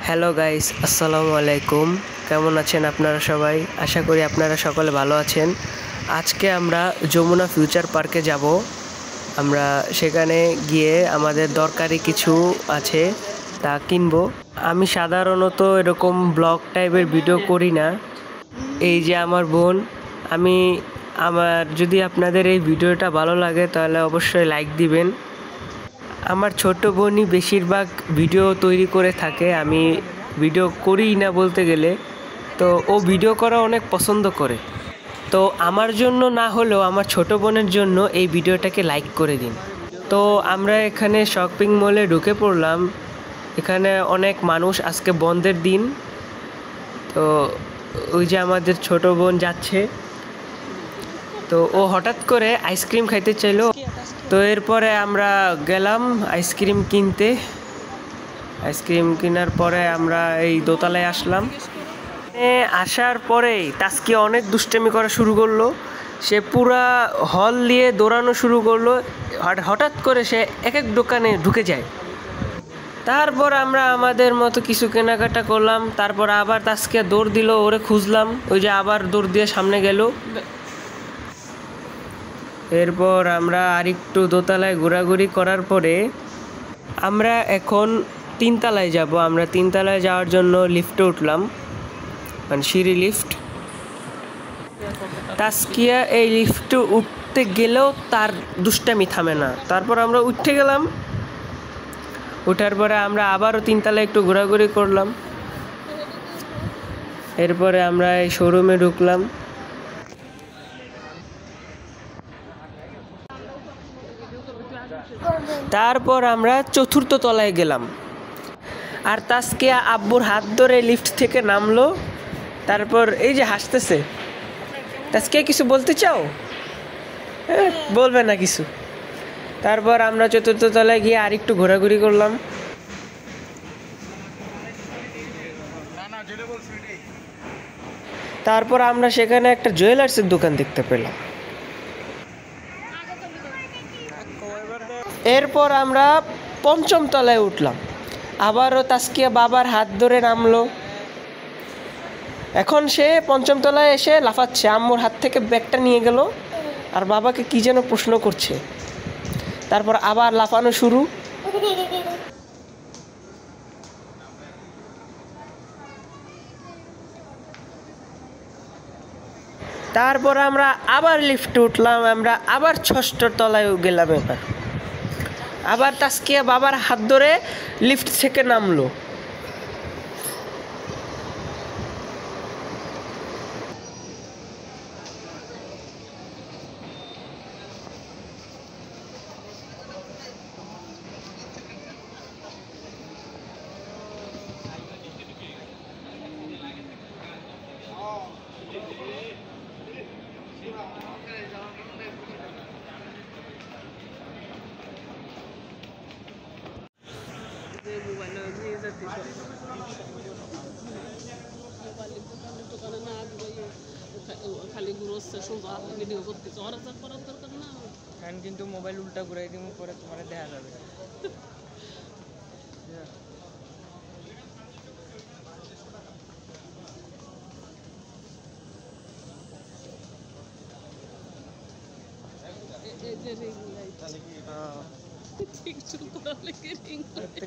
Hello guys, আসসালামু আলাইকুম। কেমন আছেন আপনারা সবাই? আশা করি আপনারা সকলে ভালো আছেন। আজকে আমরা যমুনা ফিউচার পার্কে যাব। আমরা সেখানে গিয়ে আমাদের দরকারি কিছু আছে তা কিনবো। আমি সাধারণত এরকম ব্লগ টাইপের ভিডিও করি না। এই যে আমার বোন, যদি আপনাদের এই ভিডিওটা ভালো লাগে তাহলে অবশ্যই লাইক দিবেন। আমার ছোট বোনই বেশিরভাগ ভিডিও তৈরি করে থাকে, আমি ভিডিও করিই না বলতে গেলে। তো ও ভিডিও করা অনেক পছন্দ করে। তো আমার জন্য না হলেও আমার ছোট বোনের জন্য এই ভিডিওটাকে লাইক করে দিন। তো আমরা এখানে শপিং মলে ঢুকে পড়লাম। এখানে অনেক মানুষ, আজকে বন্ধের দিন। তো ওই যে আমাদের ছোট বোন যাচ্ছে, তো ও হঠাৎ করে আইসক্রিম খাইতে চাইলো। তো এরপরে আমরা গেলাম আইসক্রিম কিনতে। আইসক্রিম কেনার পরে আমরা এই দোতলায় আসলাম। আসার পরেই তাসকিয়া অনেক দুষ্টামি করা শুরু করলো। সে পুরা হল দিয়ে দৌড়ানো শুরু করলো। হঠাৎ করে সে এক এক দোকানে ঢুকে যায়। তারপর আমরা আমাদের মতো কিছু কেনাকাটা করলাম। তারপর আবার তাসকিয়া দৌড় দিল, ওরে খুঁজলাম। ওই যে আবার দৌড় দিয়ে সামনে গেল। এরপর আমরা আরেকটু দোতলায় ঘোরাঘুরি করার পরে আমরা এখন তিনতলায় যাব। আমরা তিনতলায় যাওয়ার জন্য লিফটে উঠলাম, মানে সিঁড়ি লিফট। তাসকিয়া এই লিফটে উঠতে গেলেও তার দুষ্টামি থামে না। তারপর আমরা উঠে গেলাম। উঠার পরে আমরা আবারও তিনতলায় একটু ঘোরাঘুরি করলাম। এরপরে আমরা এই শোরুমে ঢুকলাম। তারপর আমরা চতুর্থ তলায় গেলাম। আর তাসকিয়া আব্বুর হাত ধরে লিফট থেকে নামলো। তারপর এই যে হাসতেছে। তাসকিয়া কিছু বলতে চাও? বলবে না কিছু। তারপর আমরা চতুর্থ তলায় গিয়ে আরেকটু ঘোরাঘুরি করলাম। তারপর আমরা সেখানে একটা জুয়েলার্সের দোকান দেখতে পেলাম। এরপর আমরা পঞ্চম তলায় উঠলাম। আবারও তাসকিয়া বাবার হাত ধরে নামলো। এখন সে পঞ্চম তলায় এসে লাফাচ্ছে, আম্মুর হাত থেকে ব্যাগটা নিয়ে গেল আর বাবাকে কি যেন প্রশ্ন করছে। তারপর আবার লাফানো শুরু। তারপর আমরা আবার লিফটে উঠলাম। আমরা আবার ষষ্ঠ তলায় গেলাম। আবার তাসকিয়া বাবার হাত ধরে লিফট থেকে নামলো। কিন্তু মোবাইল উল্টা ঘুরাই দিব, পরে তোমার দেখা যাবে।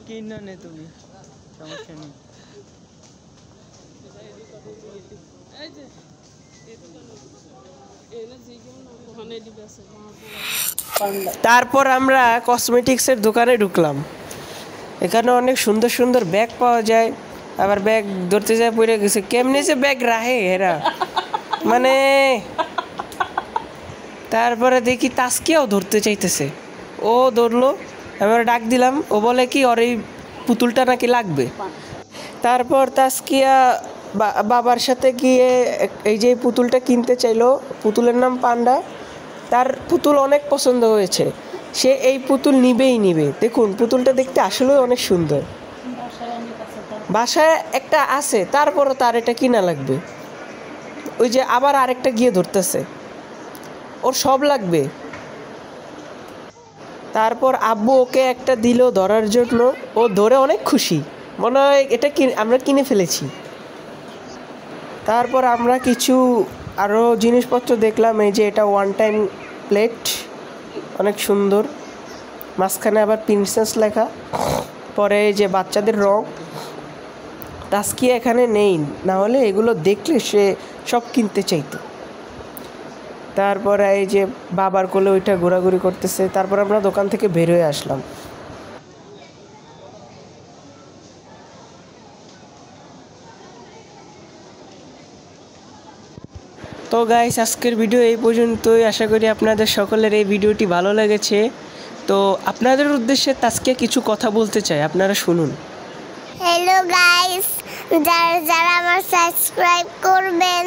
কিনা নে তুমি, সমস্যা নেই। তারপর আমরা কসমেটিক্সের দোকানে ঢুকলাম। এখানে অনেক সুন্দর সুন্দর ব্যাগ পাওয়া যায়। আবার ব্যাগ ধরতে যায় পড়ে গেছে। কেমনে যে ব্যাগ রাহে এরা, মানে। তারপরে দেখি তাসকিয়াও ধরতে চাইতেছে। ও ধরলো, এবার ডাক দিলাম। ও বলে কি ওর এই পুতুলটা নাকি লাগবে। তারপর তাসকিয়া বাবার সাথে গিয়ে এই যে পুতুলটা কিনতে চাইলো। পুতুলের নাম পান্ডা। তার পুতুল অনেক পছন্দ হয়েছে, সে এই পুতুল নিবে। দেখুন, পুতুলটা দেখতে আসলেও অনেক সুন্দর। বাসায় একটা আছে, তারপরও তার এটা কিনা লাগবে। ওই যে আবার আরেকটা গিয়ে ধরতেছে, ওর সব লাগবে। তারপর আব্বু ওকে একটা দিল ধরার জন্য। ও ধরে অনেক খুশি। মনে হয় এটা আমরা কিনে ফেলেছি। তারপর আমরা কিছু আরও জিনিসপত্র দেখলাম। এই যে এটা ওয়ান টাইম প্লেট, অনেক সুন্দর, মাঝখানে আবার প্রিন্সেস লেখা। পরে এই যে বাচ্চাদের রং, তাস্কিয়া এখানে নেই, না হলে এগুলো দেখলে সে সব কিনতে চাইতো। তারপরে এই যে বাবার কোলে ওইটা ঘোরাঘুরি করতেছে। তারপর আমরা দোকান থেকে বের হয়ে আসলাম। তো গাইস, আজকের ভিডিও এই পর্যন্তই। আশা করি আপনাদের সকলের এই ভিডিওটি ভালো লেগেছে। তো আপনাদের উদ্দেশ্যে তাস্কিয়া কিছু কথা বলতে চাই, আপনারা শুনুন। হ্যালো গাইস, যারা আমার সাবস্ক্রাইব করবেন,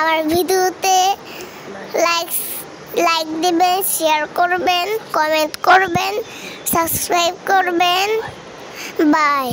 আমার ভিডিওতে লাইক দিবেন, শেয়ার করবেন, কমেন্ট করবেন, সাবস্ক্রাইব করবেন। বাই।